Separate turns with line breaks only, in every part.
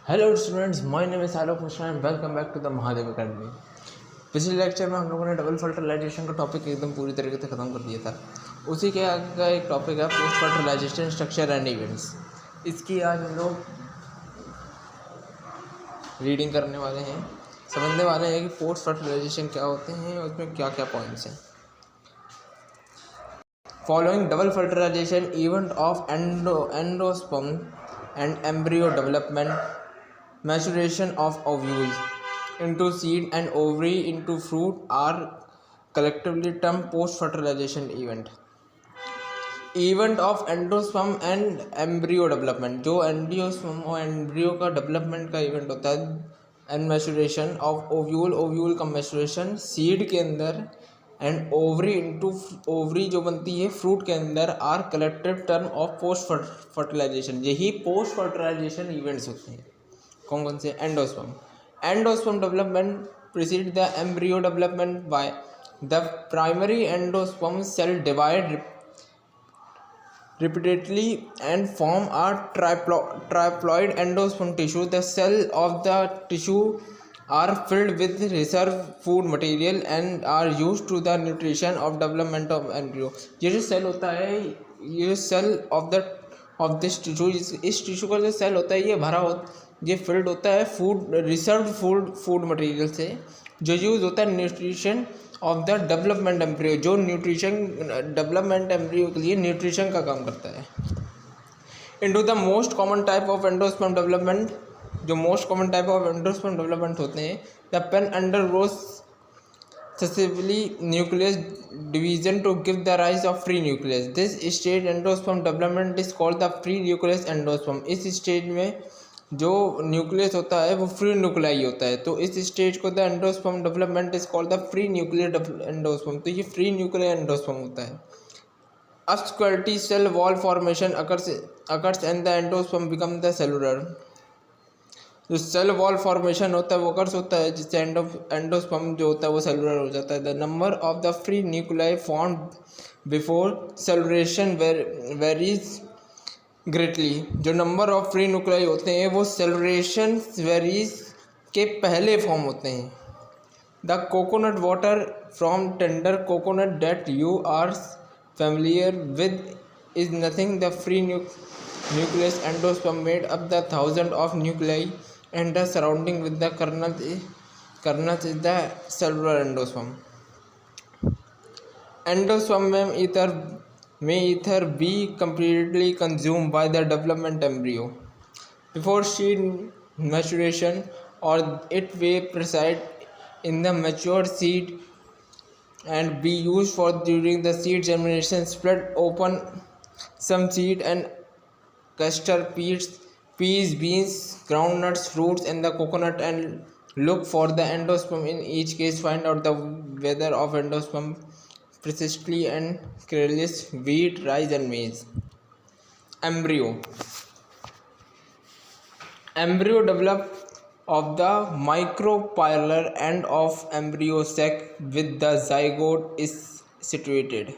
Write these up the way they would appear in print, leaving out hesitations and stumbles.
Hello students, my name is Alok Mishra and welcome back to the Mahadev academy. पिछले lecture में हम लोगों ने डबल फर्टिलाइजेशन का टॉपिक एकदम पूरी तरीके से ख़त्म कर दिया था। उसी के आगे का एक टॉपिक है post fertilization structure and events. इसकी आज हम लोग रीडिंग करने वाले हैं, समझने वाले हैं कि पोस्ट फर्टिलाइजेशन क्या होते हैं और उसमें क्या क्या पॉइंट्स हैं। Following double fertilization event of endosperm and embryo development, maturation of ovules into seed and ovary into fruit are collectively termed post-fertilization event. Event of endosperm and embryo development, जो एंडियोस्पर्म और एम्ब्रियो का development का event होता है, and maturation of ovule का maturation seed के अंदर and ovary into ovary जो बनती है फ्रूट के अंदर are collective term of post fertilization. यही पोस्ट फर्टिलाइजेशन इवेंट्स होते हैं। कौन कौन से? Endosperm development precede the embryo development by the primary endosperm cell divide repeatedly and form a triploid endosperm tissue. The cells of the tissue are filled with reserve food material and are used to the nutrition of development of embryo. ये जो cell होता है, ये cell of this tissue, इस tissue का जो cell होता है ये भरा हो, ये फिल्ड होता है रिजर्व फूड मटेरियल से, जो यूज़ होता है nutrition of the development embryo, जो न्यूट्रिशन डेवलपमेंट एम्ब्रियो के लिए न्यूट्रिशन का काम करता है। Into the most common type of endosperm development, जो most common type of endosperm development होते हैं, the PEN undergoes successively nucleus division to give the rise of free nucleus. This stage endosperm development is called the free nucleus endosperm. इस stage में जो nucleus होता है वो free nuclei होता है, तो इस स्टेज को the endosperm development is called the free nuclear endosperm. तो ये फ्री न्यूक्लियर एंडोस्पर्म होता है। अस्क्वालिटी cell wall formation occurs and the endosperm become the cellular. जो सेल वॉल फॉर्मेशन होता है वो अकर्स होता है, जिससे एंडोस्पर्म जो होता है वो सेलुलर हो जाता है। The number of the free nuclei formed before cellulation varies greatly. जो नंबर ऑफ फ्री न्यूक्लियाई होते हैं वो सेलुलेशन वेरीज के पहले फॉर्म होते हैं। The coconut water from tender coconut that you are familiar with is nothing the free nucleus endosperm made up the thousand of nuclei and the surrounding with the kernels is the cellular endosperm. Endosperm may either be completely consumed by the development embryo before seed maturation, or it may preside in the mature seed and be used for during the seed germination. Spread open some seed and castor peas, beans, groundnuts, fruits and the coconut and look for the endosperm. In each case find out the whether of endosperm persistently and careless wheat, rice and maize. Embryo develop of the micropylar end of embryo sac with the zygote is situated.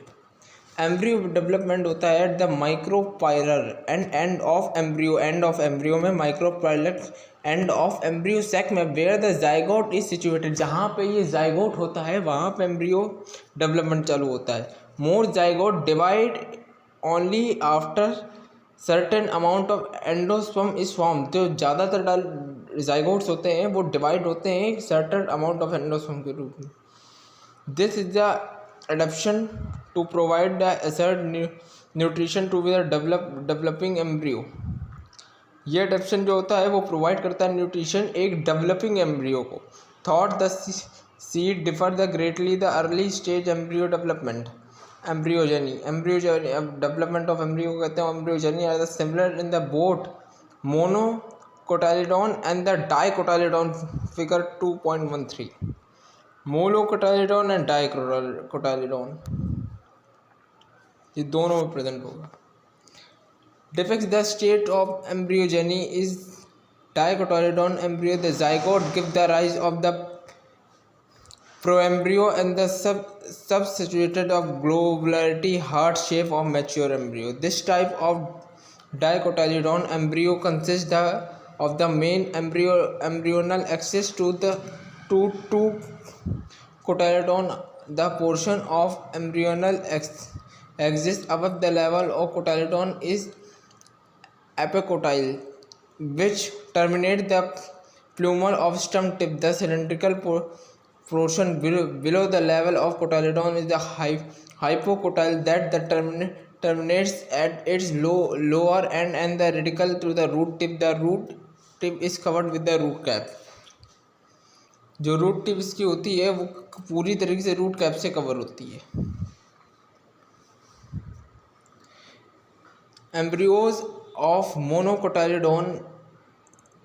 Embryo development होता है at the micropylar end of embryo में micropylar end of embryo sac में where the zygote is situated. जहाँ पे ये zygote होता है वहाँ पे एम्ब्रियो डेवलपमेंट चालू होता है। More zygote divide only after certain amount of endosperm is form. जो ज़्यादातर जाइगोट्स होते हैं वो डिवाइड होते हैं सर्टेन अमाउंट ऑफ एंडोस्पर्म के रूप में। This is the adaption to provide the assured nutrition to the developing embryo. ये एडप्शन जो होता है वो प्रोवाइड करता है न्यूट्रिशन एक डेवलपिंग एम्ब्रियो को। Thought the seed differ the greatly the early stage embryo development. Embryogeny development of embryo कहते हैं। Embryogeny are the similar in the both monocotyledon and the dicotyledon. Figure 2.13। Monocotyledon and dicotyledon ये दोनों में present होगा। Defects the state of embryogeny is dicotyledon embryo the zygote give the rise of the proembryo and the substituted of globularity heart shape of mature embryo. This type of dicotyledon embryo consists of the main embryonal axis to cotyledon. The portion of embryonal axis above the level of cotyledon is epicotyle, which terminate the plumule of stem tip. The cylindrical portion below the level of cotyledon is the hypocotyle that terminates at its lower end and the radical to the root tip. The root tip is covered with the root cap. जो root tip इसकी होती है वो पूरी तरीके से root cap से cover होती है. Embryos of monocotyledon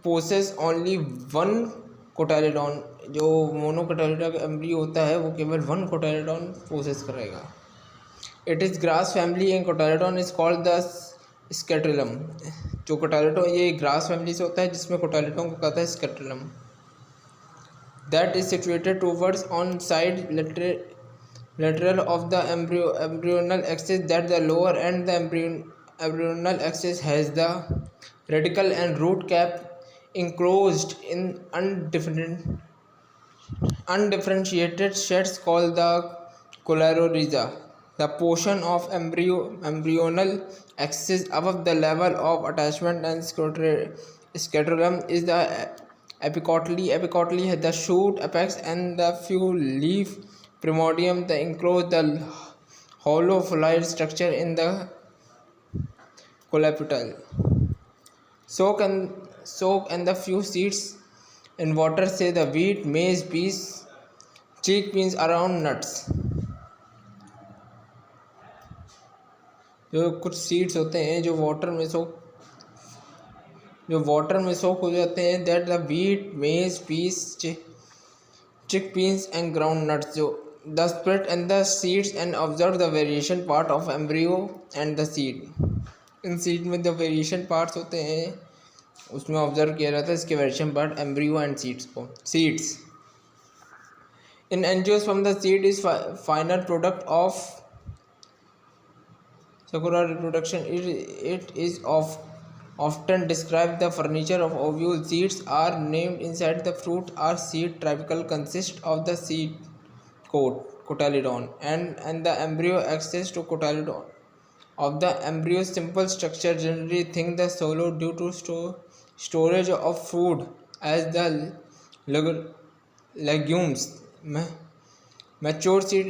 possess only one cotyledon. जो मोनोकोटाइलेडॉन का एम्ब्रियो होता है वो केवल वन कोटाइलेडॉन पोसेस करेगा. It is grass family and cotyledon is called the scutellum. जो कोटाइलेडॉन ये ग्रास फैमिली से होता है जिसमें कोटाइलेडॉन को कहता है scutellum. That is situated towards on side lateral of the embryonal axis. That the lower end the embryonal axis has the radical and root cap enclosed in undifferentiated sheaths called the colarorhiza. The portion of embryonal axis above the level of attachment and scatulum is the epicotyle. Epicotyle has the shoot apex and the few leaf primordium. The enclose the hollow fluid structure in the colaputile. Soak and the few seeds in water. Say the wheat, maize, peas, chickpeas around nuts. जो कुछ seeds होते हैं जो water में सोक हो जाते हैं. That the wheat, मेज, piece, chickpeas and ground nuts. जो the split and the seeds and observe the variation part of embryo and the seed. In seed में जो वेरिएशन पार्ट्स होते हैं उसमें ऑब्जर्व किया जाता है इसके variation part embryo and seeds. In angiosperm the seed is final product of sexual reproduction. It is often described the furniture of ovule. Seeds are named inside the fruit or seed. Typical consist of the seed cotyledon and the embryo access to cotyledon of the embryo. Simple structure generally think the solo due to storage of food as the legumes. Mature seed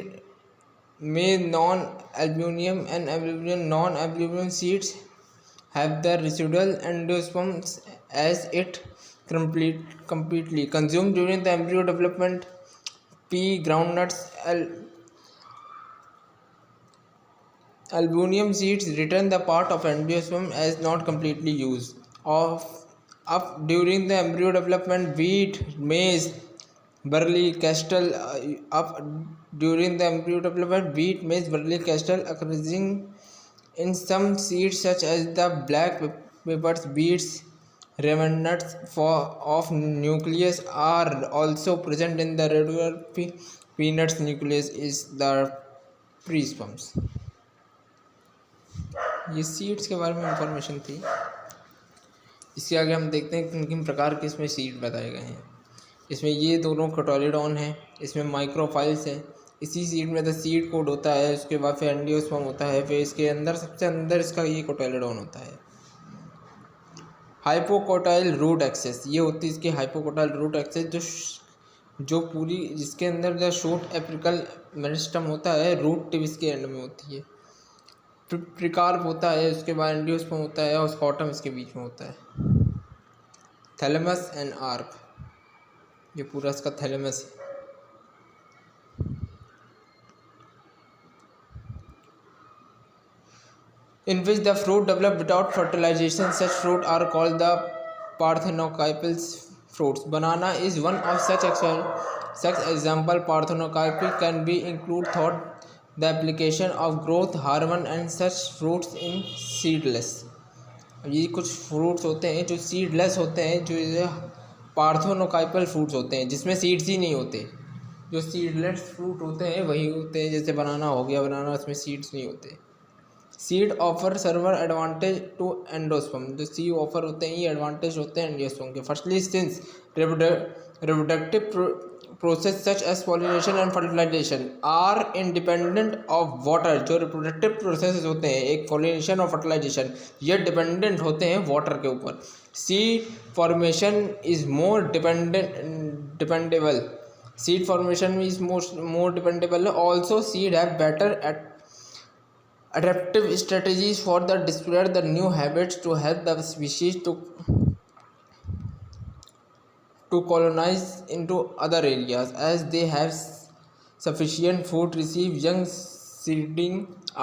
may non-albuminum and albuminum. Non-albuminum seeds have the residual endosperms as it completely consumed during the embryo development. Pea, groundnuts, albuminum seeds return the part of endosperm as not completely used up during the embryo development. Wheat, maize, barley, castor up during the embryo development. Wheat, maize, barley, castor occurring in some seeds such as the black peppers, beets, remnants of nucleus are also present in the regular peanuts. Nucleus is the presperms. ये seeds के बारे में information थी. इसके आगे हम देखते हैं किन किन प्रकार के इसमें सीड बताए गए हैं. इसमें ये दोनों कोटाइलेडॉन है, इसमें माइक्रोफाइल्स है. इसी सीड में द सीड कोड होता है. उसके बाद फिर एंजियोस्पर्म होता है. फिर इसके अंदर सबसे अंदर इसका ये कोटाइलेडॉन होता है. हाइपोकोटाइल रूट एक्सेस ये होती है इसकी हाइपोकोटाइल रूट एक्सेस जो पूरी जिसके अंदर द शूट एपिकल मेरिस्टम होता है. रूट टिप इसके एंड में होती है. प्रिकार्प होता है. उसके बाद एंजियोस्पर्म होता है और स्कॉटम इसके बीच में होता है. थैलेमस एंड आर्क ये पूरा इसका थैलेमस है. In which the fruit develop without fertilization. Such fruit are called the parthenocarpal fruits. Banana is one of such example. Parthenocarpy can be include thought the application of growth hormone and such fruits in seedless. ये कुछ fruits होते हैं जो seedless होते हैं जो पार्थेनोकार्पल fruits होते हैं जिसमें सीड्स ही नहीं होते. जो सीडलेस फ्रूट होते हैं वही होते हैं. जैसे बनाना हो गया, बनाना उसमें सीड्स नहीं होते. Seed offer several advantage to endosperm, जो सी ऑफर होते हैं ये एडवांटेज होते हैं एंडोस्पर्म के। Firstly since reproductive process such as pollination and fertilization are independent of water, जो रिप्रोडक्टिव प्रोसेस होते हैं एक पॉलिनेशन और फर्टिलाइजेशन ये डिपेंडेंट होते हैं वाटर के ऊपर। Seed formation is more dependable, seed formation is more dependable. Also seed have better at adaptive strategies for the display the new habits to help the species to colonize into other areas as they have sufficient food receive young seedling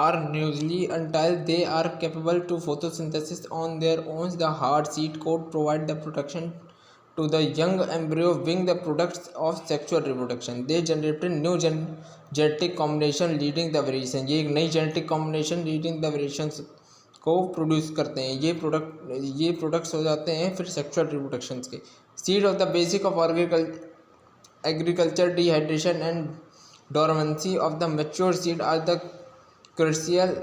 are usually until they are capable to photosynthesis on their own. The hard seed coat provide the protection to the young embryo being the products of sexual reproduction. They generated new genetic combination leading the variation, ये एक नई genetic combination leading the variations को produce करते हैं। ये products हो जाते हैं फिर सेक्सुअल रिप्रोडक्शंस के। Seed of the basic of agriculture dehydration and dormancy of the mature seed are the crucial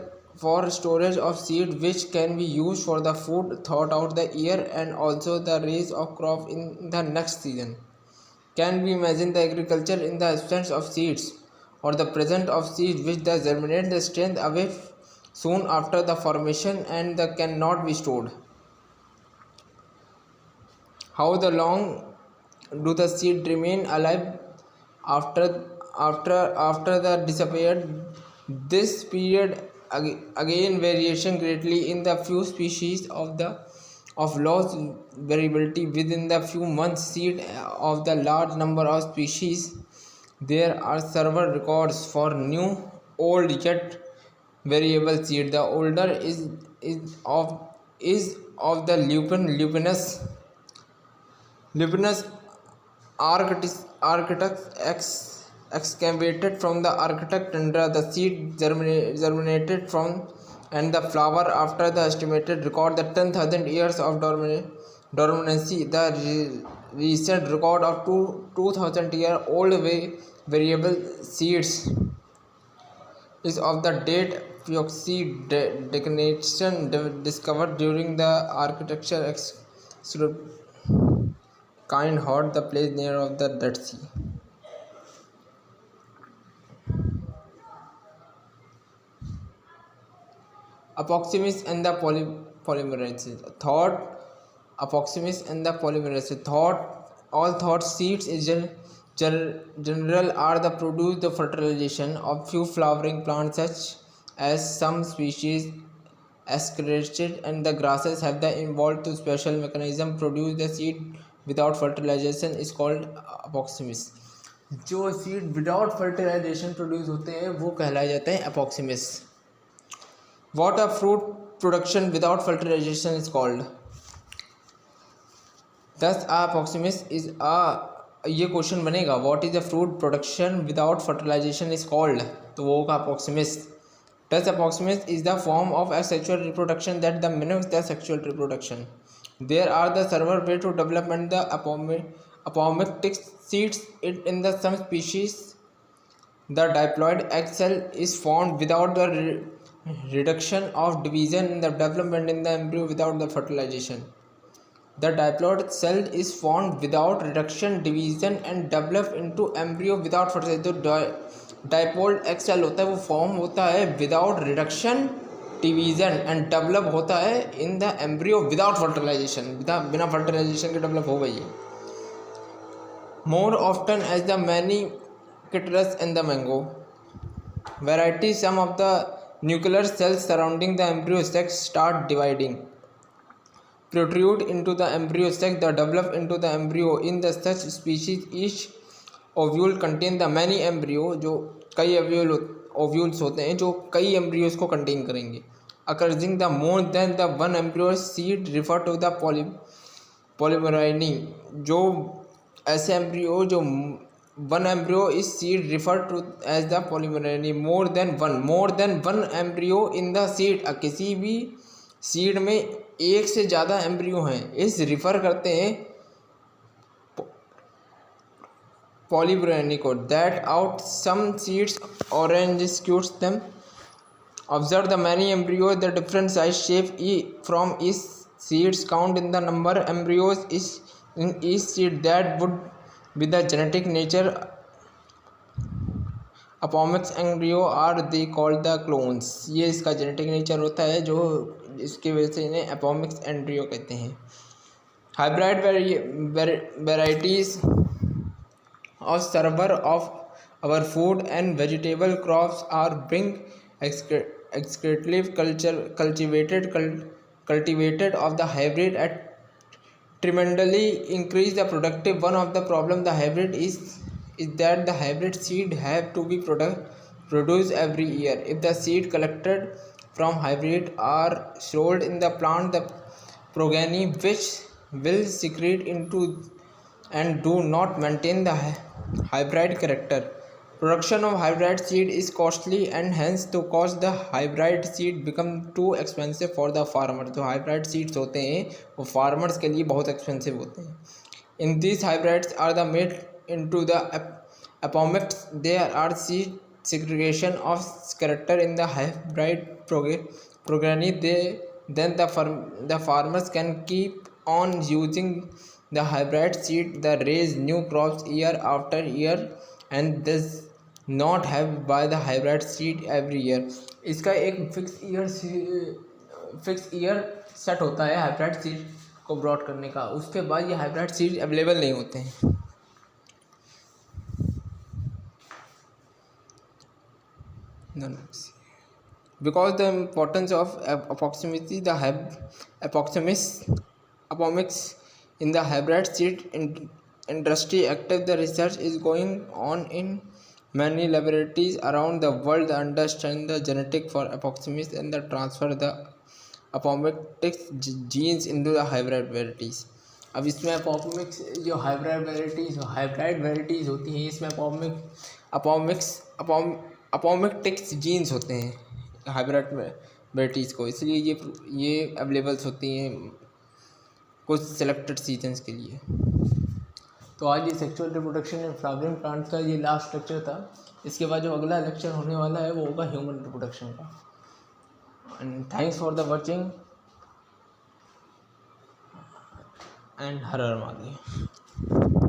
for storage of seed which can be used for the food throughout the year and also the raise of crop in the next season. Can we imagine the agriculture in the absence of seeds or the presence of seeds which the germinate the strength away soon after the formation and the cannot be stored? How the long do the seed remain alive after the disappeared? This period again variation greatly in the few species of lost variability within the few months seed of the large number of species. There are several records for new old yet variable seed. The older is of the lupinus arcticus excavated from the Arctic tundra. The seed germinated from and the flower after the estimated record the 10,000 years of dormancy. The recent record of 2,000-year-old variable seeds is of the date Fuxi declination discovered during the architecture kind hot the place near of the Dead Sea. Apoximis and the polymerase. Thought Apoximis and the polymerase. All thought seeds is general are the produce the fertilization of few flowering plants such as some species asparagus and the grasses have the involved to special mechanism produce the seed without fertilization is called apoximis. जो seed without fertilisation produce होते हैं वो कहलाए जाते हैं अपोक्सिमिस. What a fruit production without fertilization is called. Thus apoximis is ये question बनेगा what is the fruit production without fertilization is called, तो वो होगा अपोक्सिमिस. Thus apoximis is the form of asexual reproduction that the mimics the sexual reproduction. There are the several way to development the apomictic seeds in the some species. The diploid egg cell is formed without the reduction of division in the development in the embryo without the fertilization. The diploid cell is formed without reduction, division and develop into embryo without fertilization. तो diploid egg cell होता है वो form होता है without reduction, division and develop होता है in the embryo without fertilization. बिना fertilization के डेवलप हो गई है. More often as the many citrus and the mango variety, some of the nuclear cells surrounding the embryo sac start dividing, protrude into the embryo sac, that develop into the embryo. In the such species each ovule contain the many embryo, जो कई ovules होते हैं जो कई embryos को contain करेंगे. Occurring the more than the one embryo seed refer to the polymerine. जो ऐसे embryo जो one embryo is seed referred to as the polymerine. more than one embryo in the seed, किसी भी seed में एक से ज़्यादा एम्ब्रियो हैं इस रिफ़र करते हैं पॉलीमेराइज को. That out some seeds orange scoots them Observe the many embryos, the different size, shape from each seeds. Count in the number embryos in each seed that would be the genetic nature. Apomixis embryo are they called the clones. ये इसका genetic nature होता है, जो इसकी वजह से इन्हें अपोमिक्स embryo कहते हैं। Hybrid varieties of server of our food and vegetable crops are being exclusively cultivated of the hybrid at tremendously increase the productive. One of the problem the hybrid is that the hybrid seed have to be produced every year. If the seed collected from hybrid are sold in the plant, the progeny which will secrete into and do not maintain the hybrid character. Production of hybrid seed is costly and hence to cost the hybrid seed become too expensive for the farmer. जो hybrid seeds होते हैं वो farmers के लिए बहुत expensive होते हैं. In these hybrids are the made into the apomics. There are seed segregation of character in the hybrid progeny. Then the farmers can keep on using the hybrid seed that raise new crops year after year and this not have buy the hybrid seed every year. इसका एक fix year set होता है hybrid seed को broad करने का, उसके बाद ये हाइब्रिड सीड अवेलेबल नहीं होते हैं। Because the importance of approximately the apomics in the hybrid seed industry active, the research is going on in many laboratories around the world to understand the genetic for apomics and the transfer the apomic genes into the hybrid varieties. अब इसमें अपोमिक्स जो hybrid varieties होती हैं, इसमें अपोमिक्टिक्स jeans होते हैं hybrid varieties को, इसलिए ये अवेलेबल्स होती हैं कुछ सेलेक्टेड सीजन्स के लिए। तो आज ये sexual reproduction in flowering plant का ये लास्ट लेक्चर था। इसके बाद जो अगला लेक्चर होने वाला है वो होगा ह्यूमन रिप्रोडक्शन का। And thanks for the watching and her her Mahadev.